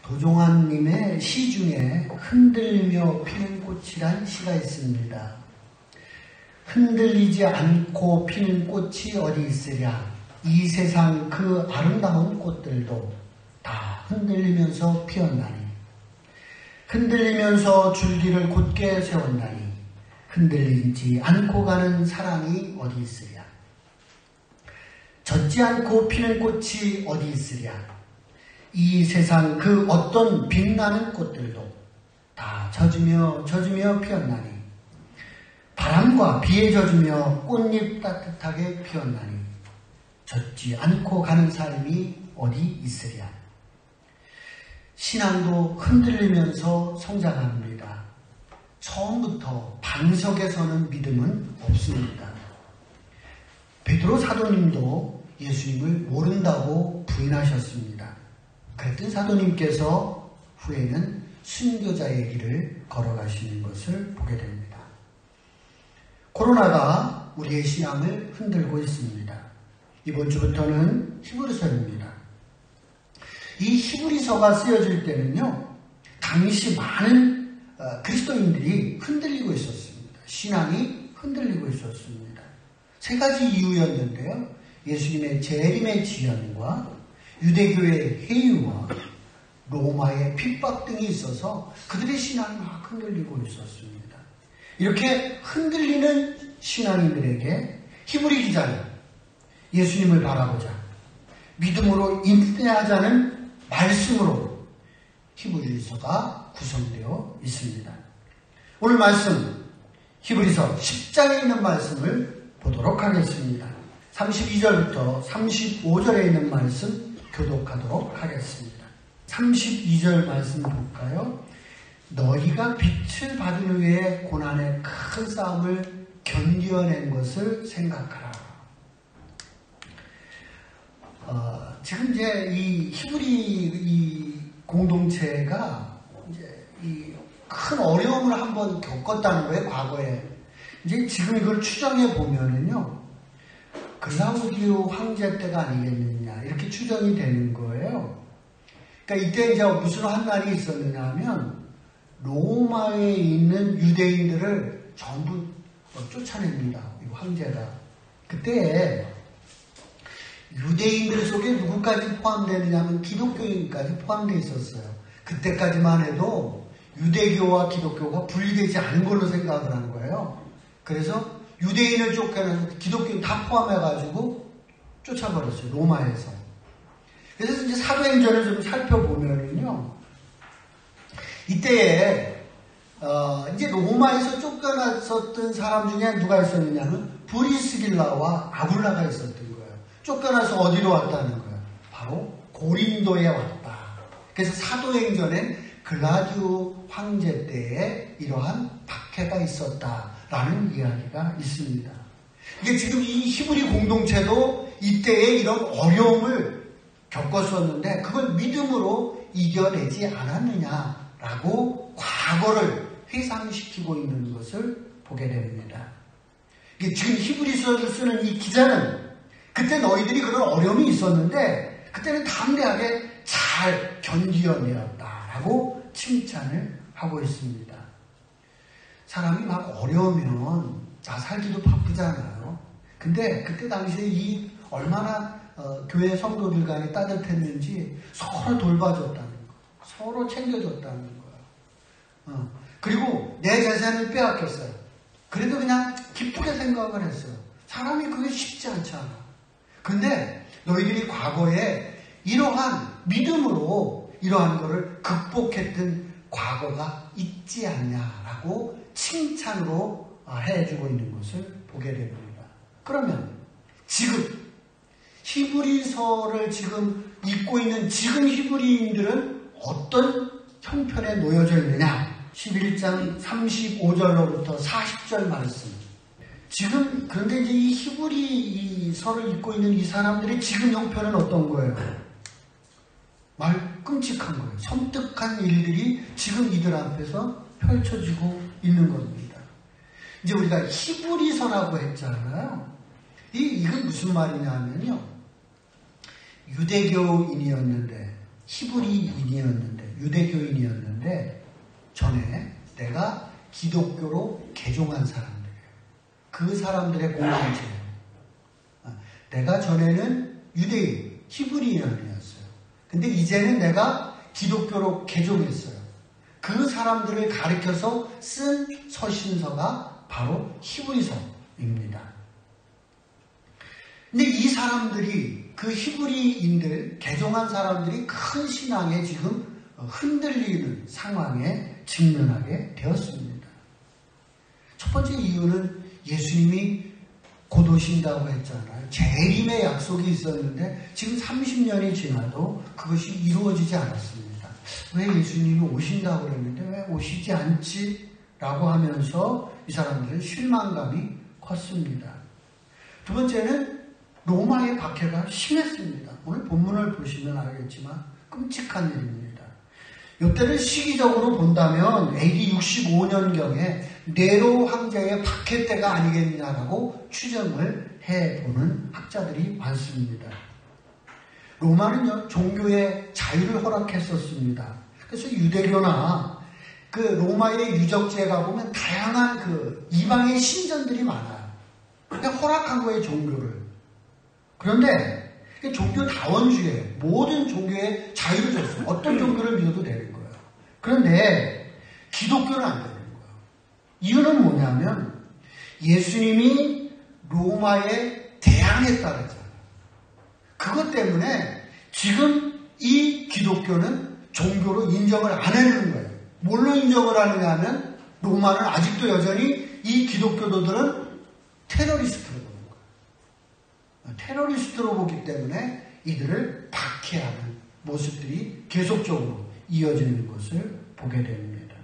도종환님의 시 중에 흔들며 피는 꽃이란 시가 있습니다. 흔들리지 않고 피는 꽃이 어디 있으랴. 이 세상 그 아름다운 꽃들도 다 흔들리면서 피었나니. 흔들리면서 줄기를 곧게 세웠나니. 흔들리지 않고 가는 사랑이 어디 있으랴. 젖지 않고 피는 꽃이 어디 있으랴. 이 세상 그 어떤 빛나는 꽃들도 다 젖으며 피었나니. 바람과 비에 젖으며 꽃잎 따뜻하게 피었나니. 젖지 않고 가는 삶이 어디 있으랴. 신앙도 흔들리면서 성장합니다. 처음부터 반석에 서는 믿음은 없습니다. 베드로 사도님도 예수님을 모른다고 부인하셨습니다. 그랬던 사도님께서 후에는 순교자의 길을 걸어가시는 것을 보게 됩니다. 코로나가 우리의 신앙을 흔들고 있습니다. 이번 주부터는 히브리서입니다. 이 히브리서가 쓰여질 때는요, 당시 많은 그리스도인들이 흔들리고 있었습니다. 신앙이 흔들리고 있었습니다. 세 가지 이유였는데요. 예수님의 재림의 지연과 유대교의 해유와 로마의 핍박 등이 있어서 그들의 신앙이 막 흔들리고 있었습니다. 이렇게 흔들리는 신앙인들에게 히브리 기자는 예수님을 바라보자, 믿음으로 인내하자는 말씀으로 히브리서가 구성되어 있습니다. 오늘 말씀, 히브리서 10장에 있는 말씀을 보도록 하겠습니다. 32절부터 35절에 있는 말씀 교독하도록 하겠습니다. 32절 말씀 볼까요? 너희가 빛을 받은 후에 고난의 큰 싸움을 견뎌낸 것을 생각하라. 지금 이제 이 히브리 이 공동체가 이제 이 큰 어려움을 한번 겪었다는 거예요, 과거에. 이제 지금 이걸 추정해 보면은요, 글라우디오 황제 때가 아니겠느냐, 이렇게 추정이 되는 거예요. 그러니까 이때 이제 무슨 환난이 있었느냐 하면, 로마에 있는 유대인들을 전부 쫓아냅니다, 이 황제가. 그때 유대인들 속에 누구까지 포함되느냐 하면 기독교인까지 포함되어 있었어요. 그때까지만 해도 유대교와 기독교가 분리되지 않은 걸로 생각을 하는 거예요. 그래서 유대인을 쫓겨내서 기독교인 다 포함해가지고 쫓아버렸어요, 로마에서. 그래서 이제 사도행전을 좀 살펴보면은요, 이때에 이제 로마에서 쫓겨났었던 사람 중에 누가 있었느냐면 브리스길라와 아굴라가 있었던 거예요. 쫓겨나서 어디로 왔다는 거예요? 바로 고린도에 왔다. 그래서 사도행전엔 글라디오 황제 때에 이러한 박해가 있었다라는 이야기가 있습니다. 이게 지금 이 히브리 공동체도 이때에 이런 어려움을 겪었었는데 그걸 믿음으로 이겨내지 않았느냐라고 과거를 회상시키고 있는 것을 보게 됩니다. 이게 지금 히브리서를 쓰는 이 기자는 그때 너희들이 그런 어려움이 있었는데 그때는 담대하게 잘 견디어내었다라고 칭찬을 하고 있습니다. 사람이 막 어려우면 나 살기도 바쁘잖아요. 근데 그때 당시에 이 얼마나 교회 성도들 간에 따뜻했는지 서로 돌봐줬다는 거, 서로 챙겨줬다는 거예요. 그리고 내 재산을 빼앗겼어요. 그래도 그냥 기쁘게 생각을 했어요. 사람이 그게 쉽지 않잖아. 근데 너희들이 과거에 이러한 믿음으로 이러한 거를 극복했던 과거가 있지 않냐라고 칭찬으로 해주고 있는 것을 보게 됩니다. 그러면 지금 히브리서를 지금 읽고 있는 지금 히브리인들은 어떤 형편에 놓여져 있느냐? 11장 35절로부터 40절 말씀. 지금 그런데 이제 이 히브리서를 읽고 있는 이 사람들의 지금 형편은 어떤 거예요? 말 끔찍한 거예요. 섬뜩한 일들이 지금 이들 앞에서 펼쳐지고 있는 겁니다. 이제 우리가 히브리서라고 했잖아요. 이건 무슨 말이냐면요. 유대교인이었는데 히브리인이었는데 유대교인이었는데 전에 내가 기독교로 개종한 사람들이에요. 그 사람들의 공동체예요. 내가 전에는 유대인, 히브리인이었어요. 근데 이제는 내가 기독교로 개종했어요. 그 사람들을 가리켜서 쓴 서신서가 바로 히브리서입니다. 근데 이 사람들이, 그 히브리인들, 개종한 사람들이 큰 신앙에 지금 흔들리는 상황에 직면하게 되었습니다. 첫 번째 이유는 예수님이 곧 오신다고 했잖아요. 재림의 약속이 있었는데 지금 30년이 지나도 그것이 이루어지지 않았습니다. 왜 예수님이 오신다고 그랬는데 왜 오시지 않지? 라고 하면서 이 사람들은 실망감이 컸습니다. 두 번째는 로마의 박해가 심했습니다. 오늘 본문을 보시면 알겠지만 끔찍한 일입니다. 이때를 시기적으로 본다면 AD 65년경에 네로 황제의 박해 때가 아니겠냐라고 추정을 해보는 학자들이 많습니다. 로마는요, 종교의 자유를 허락했었습니다. 그래서 유대교나 그 로마의 유적지에 가보면 다양한 그 이방의 신전들이 많아요. 그냥 허락한 거예요, 종교를. 그런데 종교다원주의, 모든 종교에 자유를 줬어요. 어떤 종교를 믿어도 되는 거예요. 그런데 기독교는 안 되는 거예요. 이유는 뭐냐면 예수님이 로마에 대항했다 그랬잖아요. 그것 때문에 지금 이 기독교는 종교로 인정을 안 해주는 거예요. 뭘로 인정을 하느냐 하면 로마는 아직도 여전히 이 기독교도들은 테러리스트로 보는 거예요. 테러리스트로 보기 때문에 이들을 박해하는 모습들이 계속적으로 이어지는 것을 보게 됩니다.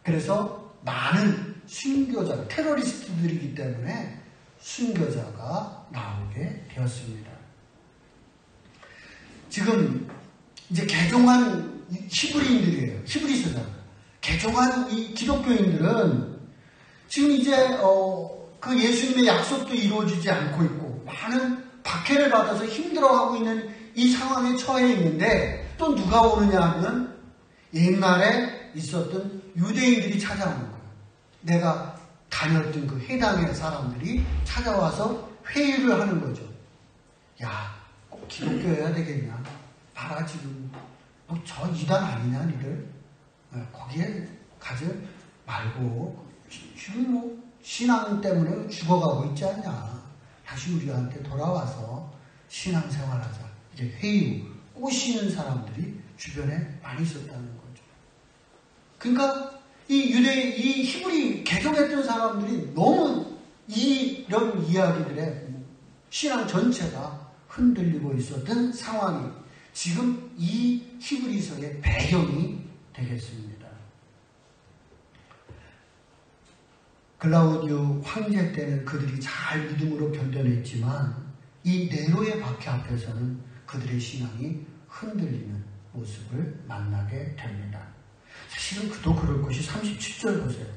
그래서 많은 순교자, 테러리스트들이기 때문에 순교자가 나오게 되었습니다. 지금 이제 개종한 히브리인들이에요. 히브리서잖아요. 개종한 이 기독교인들은 지금 이제 그 예수님의 약속도 이루어지지 않고 있고 많은 박해를 받아서 힘들어하고 있는 이 상황에 처해 있는데 또 누가 오느냐 하면 옛날에 있었던 유대인들이 찾아오는 거예요. 내가 다녔던 그 해당의 사람들이 찾아와서 회의를 하는 거죠. 야, 꼭 기독교여야 되겠냐? 봐라 지금 뭐 저 이단 아니냐 니들? 거기에 가지 말고 지금 뭐 신앙 때문에 죽어가고 있지 않냐? 다시 우리한테 돌아와서 신앙생활하자. 이제 회의 꼬시는 사람들이 주변에 많이 있었다는 거죠. 그러니까 이 히브리 개종했던 사람들이 너무 이런 이야기들에 신앙 전체가 흔들리고 있었던 상황이 지금 이 히브리서의 배경이 되겠습니다. 글라우디오 황제 때는 그들이 잘 믿음으로 견뎌냈지만 이 네로의 박해 앞에서는 그들의 신앙이 흔들리는 모습을 만나게 됩니다. 사실은 그도 그럴 것이 37절 보세요.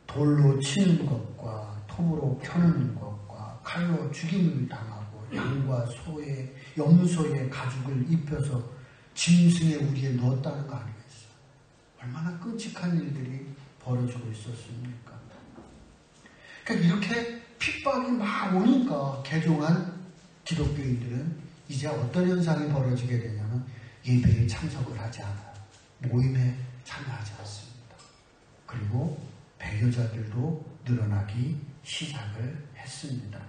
돌로 치는 것과 톱으로 펴는 것과 칼로 죽임을 당하고 양과 소의 염소의 가죽을 입혀서 짐승의 우리에 넣었다는 거 아니겠어요? 얼마나 끔찍한 일들이 벌어지고 있었습니까? 그러니까 이렇게 핍박이 막 오니까 개종한 기독교인들은 이제 어떤 현상이 벌어지게 되냐면 예배에 참석을 하지 않아요. 모임에 참여하지 않습니다. 그리고 배교자들도 늘어나기 시작을 했습니다.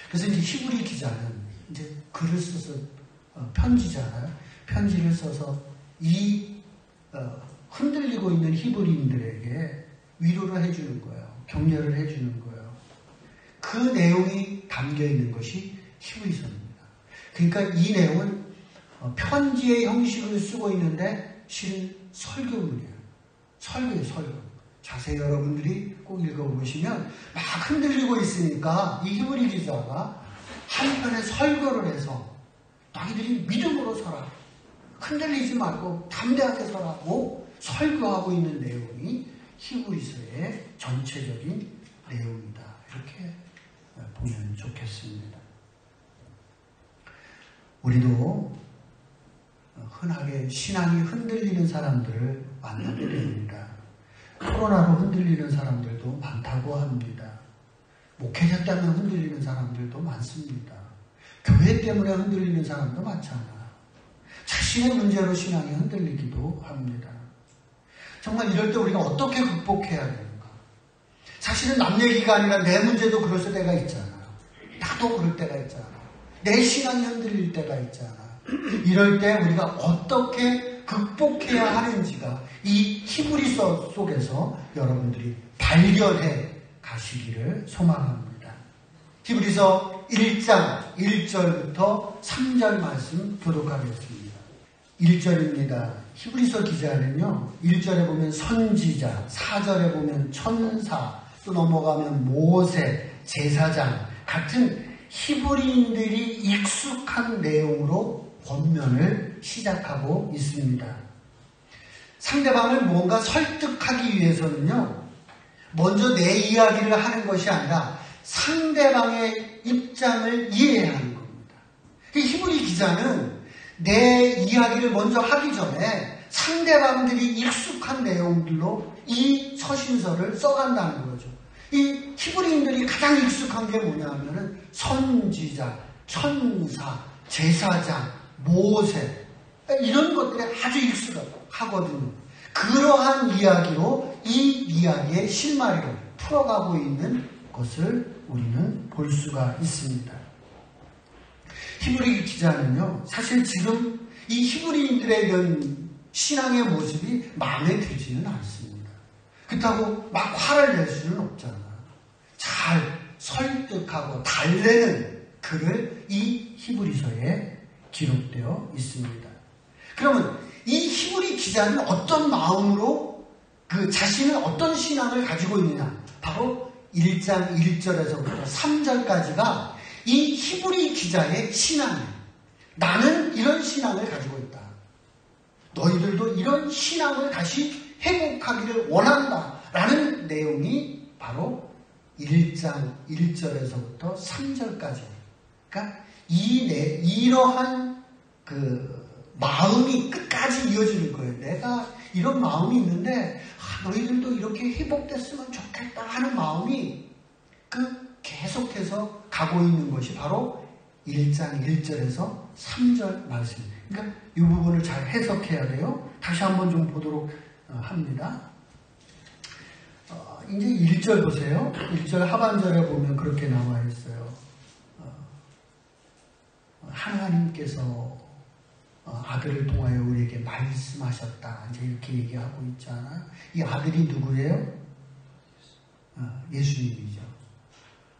그래서 이제 히브리 기자는 이제 글을 써서 편지잖아요. 편지를 써서 이 흔들리고 있는 히브리인들에게 위로를 해주는 거예요. 격려를 해주는 거예요. 그 내용이 담겨 있는 것이 히브리서입니다. 그러니까 이 내용은 편지의 형식을 쓰고 있는데 실은 설교문이에요. 설교예요, 설교. 자세히 여러분들이 꼭 읽어보시면 막 흔들리고 있으니까 이 히브리 기자가 한편의 설교를 해서 너희들이 믿음으로 서라. 흔들리지 말고 담대하게 서라고 설교하고 있는 내용이 히브리서의 전체적인 내용이다. 이렇게 보면 좋겠습니다. 우리도 흔하게 신앙이 흔들리는 사람들을 만나게 됩니다. 코로나로 흔들리는 사람들도 많다고 합니다. 목회자 때문에 흔들리는 사람들도 많습니다. 교회 때문에 흔들리는 사람도 많잖아. 자신의 문제로 신앙이 흔들리기도 합니다. 정말 이럴 때 우리가 어떻게 극복해야 되는가? 사실은 남 얘기가 아니라 내 문제도 그럴 때가 있잖아. 나도 그럴 때가 있잖아. 내 신앙이 흔들릴 때가 있잖아. 이럴 때 우리가 어떻게 극복해야 하는지가 이 히브리서 속에서 여러분들이 발견해 가시기를 소망합니다. 히브리서 1장 1절부터 3절 말씀 교독하겠습니다. 1절입니다. 히브리서 기자는요, 1절에 보면 선지자, 4절에 보면 천사, 또 넘어가면 모세, 제사장 같은 히브리인들이 익숙한 내용으로 본면을 시작하고 있습니다. 상대방을 뭔가 설득하기 위해서는요, 먼저 내 이야기를 하는 것이 아니라 상대방의 입장을 이해해야 하는 겁니다. 히브리 기자는 내 이야기를 먼저 하기 전에 상대방들이 익숙한 내용들로 이 서신서를 써간다는 거죠. 이 히브리인들이 가장 익숙한 게 뭐냐면은 선지자, 천사, 제사장, 모세 이런 것들이 아주 익숙하거든요. 그러한 이야기로 이 이야기의 실마리를 풀어가고 있는 것을 우리는 볼 수가 있습니다. 히브리 기자는요, 사실 지금 이 히브리인들의 이런 신앙의 모습이 마음에 들지는 않습니다. 그렇다고 막 화를 낼 수는 없잖아. 잘 설득하고 달래는 글을 이 히브리서에 기록되어 있습니다. 그러면 이 히브리 기자는 어떤 마음으로 그 자신은 어떤 신앙을 가지고 있느냐? 바로 1장 1절에서부터 3절까지가 이 히브리 기자의 신앙이에요. 나는 이런 신앙을 가지고 있다. 너희들도 이런 신앙을 다시 회복하기를 원한다. 라는 내용이 바로 1장 1절에서부터 3절까지. 그러니까 이러한 그 마음이 끝까지 이어지는 거예요. 내가 이런 마음이 있는데 너희들도 이렇게 회복됐으면 좋겠다 하는 마음이 계속해서 가고 있는 것이 바로 1장 1절에서 3절 말씀입니다. 그러니까 이 부분을 잘 해석해야 돼요. 다시 한번 좀 보도록 합니다. 이제 1절 보세요. 1절 하반절에 보면 그렇게 나와 있어요. 하나님께서 아들을 통하여 우리에게 말씀하셨다. 이제 이렇게 얘기하고 있잖아요. 이 아들이 누구예요? 예수님이죠.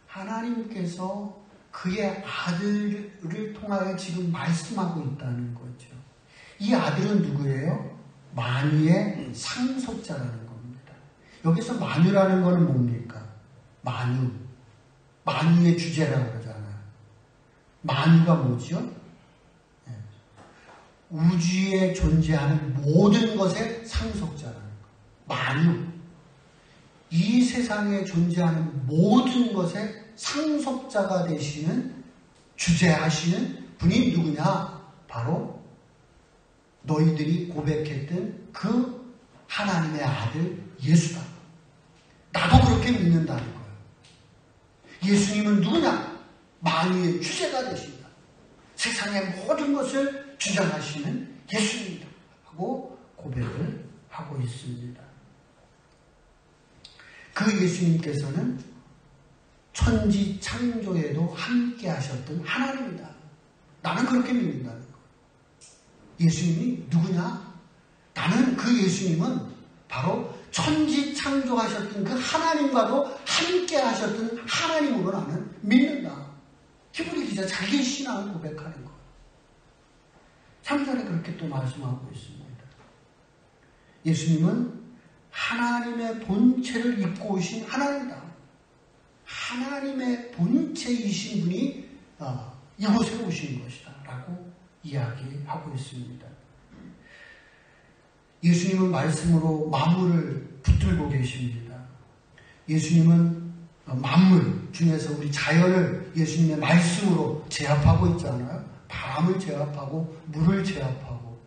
하나님께서 그의 아들을 통하여 지금 말씀하고 있다는 거죠. 이 아들은 누구예요? 만유의 상속자라는 겁니다. 여기서 만유라는 것은 뭡니까? 만유의 주제라고 그러잖아요. 만유가 뭐죠? 우주에 존재하는 모든 것의 상속자라는 것. 만유. 이 세상에 존재하는 모든 것의 상속자가 되시는, 주재하시는 분이 누구냐? 바로 너희들이 고백했던 그 하나님의 아들 예수다. 나도 그렇게 믿는다는 거예요. 예수님은 누구냐? 만유의 주재가 되신다. 세상의 모든 것을 주장하시는 예수님이다 하고 고백을 하고 있습니다. 그 예수님께서는 천지 창조에도 함께 하셨던 하나님이다. 나는 그렇게 믿는다는 거예요. 예수님이 누구냐? 나는 그 예수님은 바로 천지 창조하셨던 그 하나님과도 함께 하셨던 하나님으로 나는 믿는다. 히브리 기자 자기의 신앙을 고백하는 거예요. 3절에 그렇게 또 말씀하고 있습니다. 예수님은 하나님의 본체를 입고 오신 하나님이다. 하나님의 본체이신 분이 이곳에 오신 것이다 라고 이야기하고 있습니다. 예수님은 말씀으로 만물을 붙들고 계십니다. 예수님은 만물 중에서 우리 자연을 예수님의 말씀으로 제압하고 있잖아요. 바람을 제압하고 물을 제압하고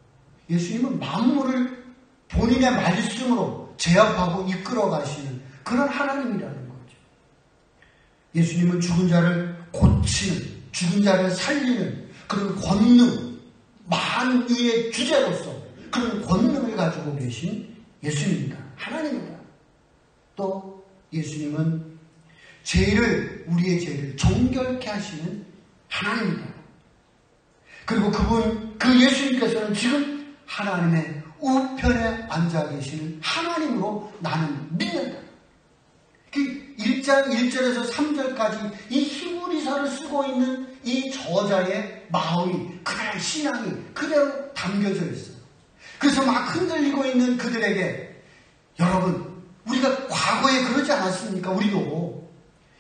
예수님은 만물을 본인의 말씀으로 제압하고 이끌어 가시는 그런 하나님이라는 거죠. 예수님은 죽은 자를 고치는, 죽은 자를 살리는 그런 권능, 만유의 주제로서 그런 권능을 가지고 계신 예수님입니다. 하나님입니다. 또 예수님은 우리의 죄를 정결케 하시는 하나님입니다. 그리고 그 예수님께서는 지금 하나님의 우편에 앉아 계시는 하나님으로 나는 믿는다. 1장 1절에서 3절까지 이 히브리서를 쓰고 있는 이 저자의 마음이, 그들의 신앙이 그대로 담겨져 있어요. 그래서 막 흔들리고 있는 그들에게, 여러분, 우리가 과거에 그러지 않았습니까? 우리도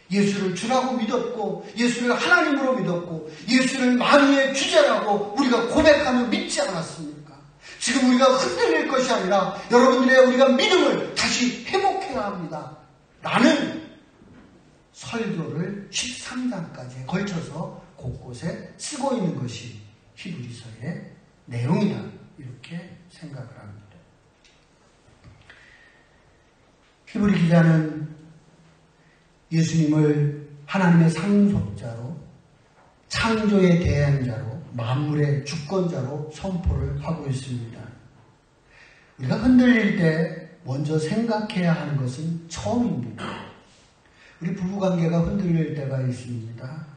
예수를 주라고 믿었고, 예수를 하나님으로 믿었고, 예수를 만유의 주제라고 우리가 고백하며 믿지 않았습니까? 지금 우리가 흔들릴 것이 아니라 여러분들의 우리가 믿음을 다시 회복해야 합니다. 라는 설교를 13장까지에 걸쳐서 곳곳에 쓰고 있는 것이 히브리서의 내용이다. 이렇게 생각을 합니다. 히브리 기자는 예수님을 하나님의 상속자로, 창조의 대행자로, 만물의 주권자로 선포를 하고 있습니다. 우리가 흔들릴 때 먼저 생각해야 하는 것은 처음입니다. 우리 부부관계가 흔들릴 때가 있습니다.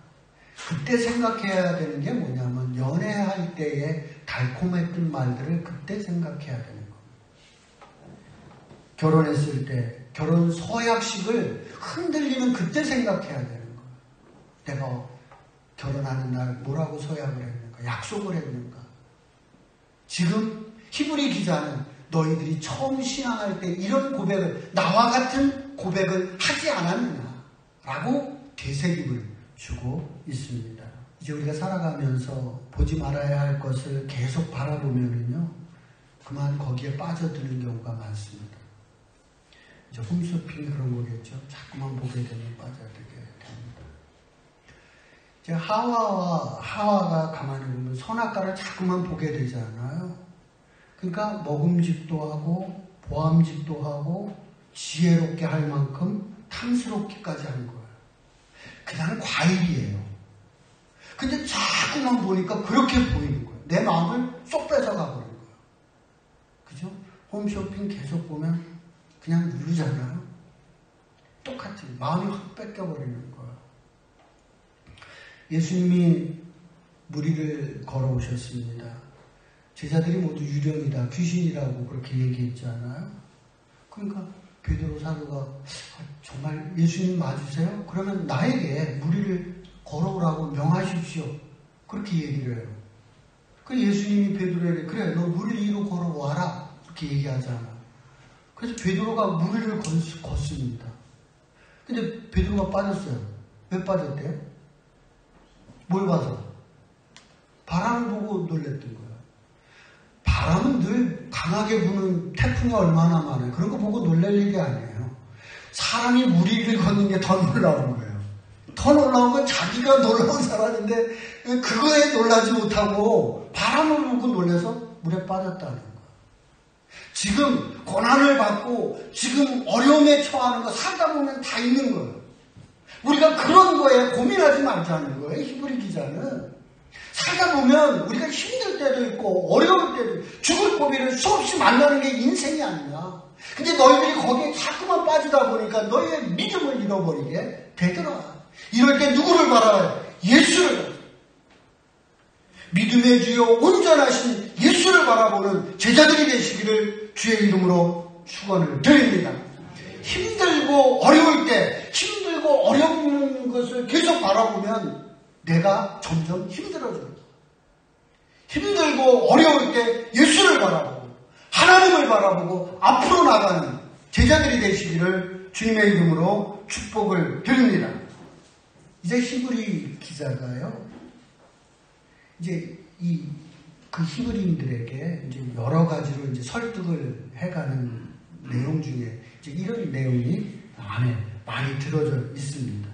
그때 생각해야 되는 게 뭐냐면, 연애할 때의 달콤했던 말들을 그때 생각해야 되는 겁니다. 결혼했을 때 결혼 서약식을 흔들리면 그때 생각해야 되는 거예요. 내가 결혼하는 날 뭐라고 서약을 했는가, 약속을 했는가. 지금 히브리 기자는 너희들이 처음 신앙할 때 이런 고백을, 나와 같은 고백을 하지 않았느냐라고 되새김을 주고 있습니다. 이제 우리가 살아가면서 보지 말아야 할 것을 계속 바라보면은요, 그만 거기에 빠져드는 경우가 많습니다. 이제 홈쇼핑 그런 거겠죠. 자꾸만 보게 되면 빠져들게 됩니다. 이제 하와가 가만히 보면 선악과를 자꾸만 보게 되잖아요. 그러니까 먹음직도 하고 보암직도 하고 지혜롭게 할 만큼 탐스럽기까지 하는 거예요. 그냥 과일이에요. 근데 자꾸만 보니까 그렇게 보이는 거예요. 내 마음을 쏙 뺏어가 버리는 거예요. 그죠? 홈쇼핑 계속 보면 그냥 누르잖아요. 똑같이 마음이 확 뺏겨버리는 거예요. 예수님이 무리를 걸어오셨습니다. 제자들이 모두 유령이다, 귀신이라고 그렇게 얘기했잖아요. 그러니까 베드로 사도가 정말 예수님 맞으세요? 그러면 나에게 무리를 걸어오라고 명하십시오. 그렇게 얘기를 해요. 그 예수님이 베드로에게 그래, 너 무리를 이로 걸어와라. 그렇게 얘기하잖아. 그래서 베드로가 무리를 걷습니다. 근데 베드로가 빠졌어요. 왜 빠졌대요? 뭘 봐서? 바람을 보고 놀랬던 거예요. 바람은 늘 강하게 부는 태풍이 얼마나 많아요. 그런 거 보고 놀랄 일이 아니에요. 사람이 무리를 걷는 게 더 놀라운 거예요. 더 놀라운 건 자기가 놀라운 사람인데 그거에 놀라지 못하고 바람을 보고 놀라서 물에 빠졌다는 거예요. 지금 고난을 받고 지금 어려움에 처하는 거 살다 보면 다 있는 거예요. 우리가 그런 거에 고민하지 말자는 거예요. 히브리 기자는. 살다 보면 우리가 힘들 때도 있고 어려울 때도 있고 죽을 고비를 수없이 만나는 게 인생이 아니냐. 근데 너희들이 거기에 자꾸만 빠지다 보니까 너희의 믿음을 잃어버리게 되더라. 이럴 때 누구를 바라봐요? 예수를. 믿음의 주여 온전하신 예수를 바라보는 제자들이 되시기를 주의 이름으로 축원을 드립니다. 힘들고 어려울 때 힘들고 어려운 것을 계속 바라보면 내가 점점 힘들어집니다. 힘들고 어려울 때 예수를 바라보고 하나님을 바라보고 앞으로 나가는 제자들이 되시기를 주님의 이름으로 축복을 드립니다. 이제 히브리 기자가요, 이제 그 히브리인들에게 이제 여러 가지로 이제 설득을 해가는 내용 중에 이제 이런 내용이 안에 많이 들어져 있습니다.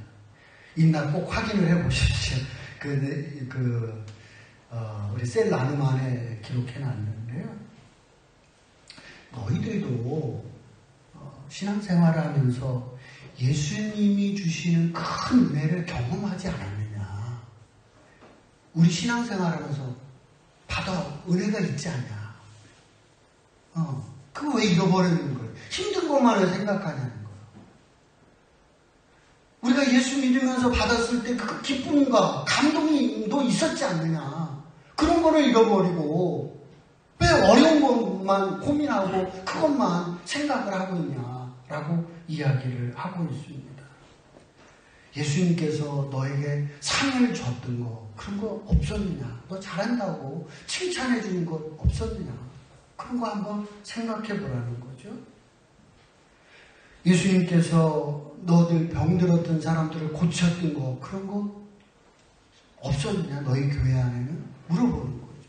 있나 꼭 확인을 해보십시오. 우리 셀 나눔 안에 기록해놨는데 이야기인데요. 너희들도 신앙생활을 하면서 예수님이 주시는 큰 은혜를 경험하지 않았느냐? 우리 신앙생활하면서 받아 은혜가 있지 않냐? 그거 왜 잃어버리는 거예요? 힘든 것만을 생각하냐는 거예요. 우리가 예수 믿으면서 받았을 때 그 기쁨과 감동도 있었지 않느냐? 그런 거를 잃어버리고 왜 어려운 것만 고민하고 그것만 생각을 하고 있냐라고 이야기를 하고 있습니다. 예수님께서 너에게 상을 줬던 거 그런 거 없었느냐? 너 잘한다고 칭찬해 주는 것 없었느냐? 그런 거 한번 생각해 보라는 거죠. 예수님께서 너들 병들었던 사람들을 고쳤던 거 그런 거 없었느냐? 너희 교회 안에는 물어보는 거죠.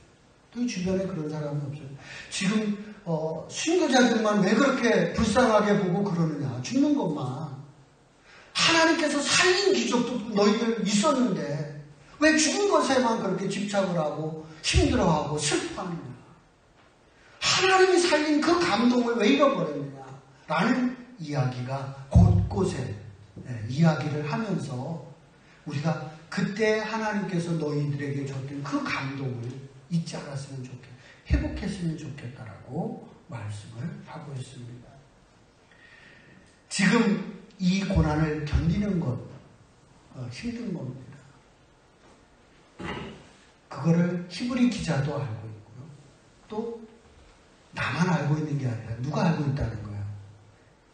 너희 주변에 그런 사람은 없어요. 지금 순교자들만 왜 그렇게 불쌍하게 보고 그러느냐? 죽는 것만. 하나님께서 살린 기적도 너희들 있었는데 왜 죽은 것에만 그렇게 집착을 하고 힘들어하고 슬퍼하느냐? 하나님이 살린 그 감동을 왜 잃어버렸느냐? 라는 이야기가 곳곳에 이야기를 하면서 우리가 그때 하나님께서 너희들에게 줬던 그 감동을 잊지 않았으면 회복했으면 좋겠다라고 말씀을 하고 있습니다. 지금 이 고난을 견디는 것 힘든 겁니다. 그거를 히브리 기자도 알고 있고요. 또 나만 알고 있는 게 아니라 누가 알고 있다는 거예요?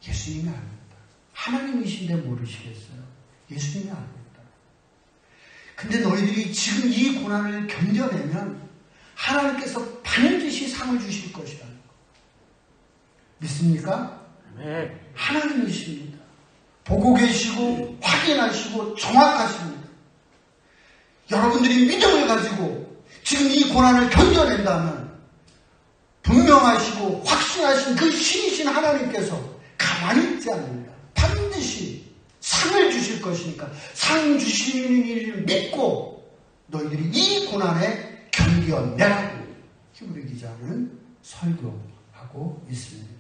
예수님이 알고 있다. 하나님이신데 모르시겠어요? 예수님이 알고 있다. 근데 너희들이 지금 이 고난을 견뎌내면 하나님께서 반드시 상을 주실 것이라는 거. 믿습니까? 네. 하나님이십니다. 보고 계시고 확인하시고 정확하십니다. 여러분들이 믿음을 가지고 지금 이 고난을 견뎌낸다면 분명하시고 확신하신 그 신이신 하나님께서 가만히 있지 않습니다. 반드시 상을 주실 것이니까 상 주시는 일을 믿고 너희들이 이 고난에 견뎌내라고 히브리 기자는 설교하고 있습니다.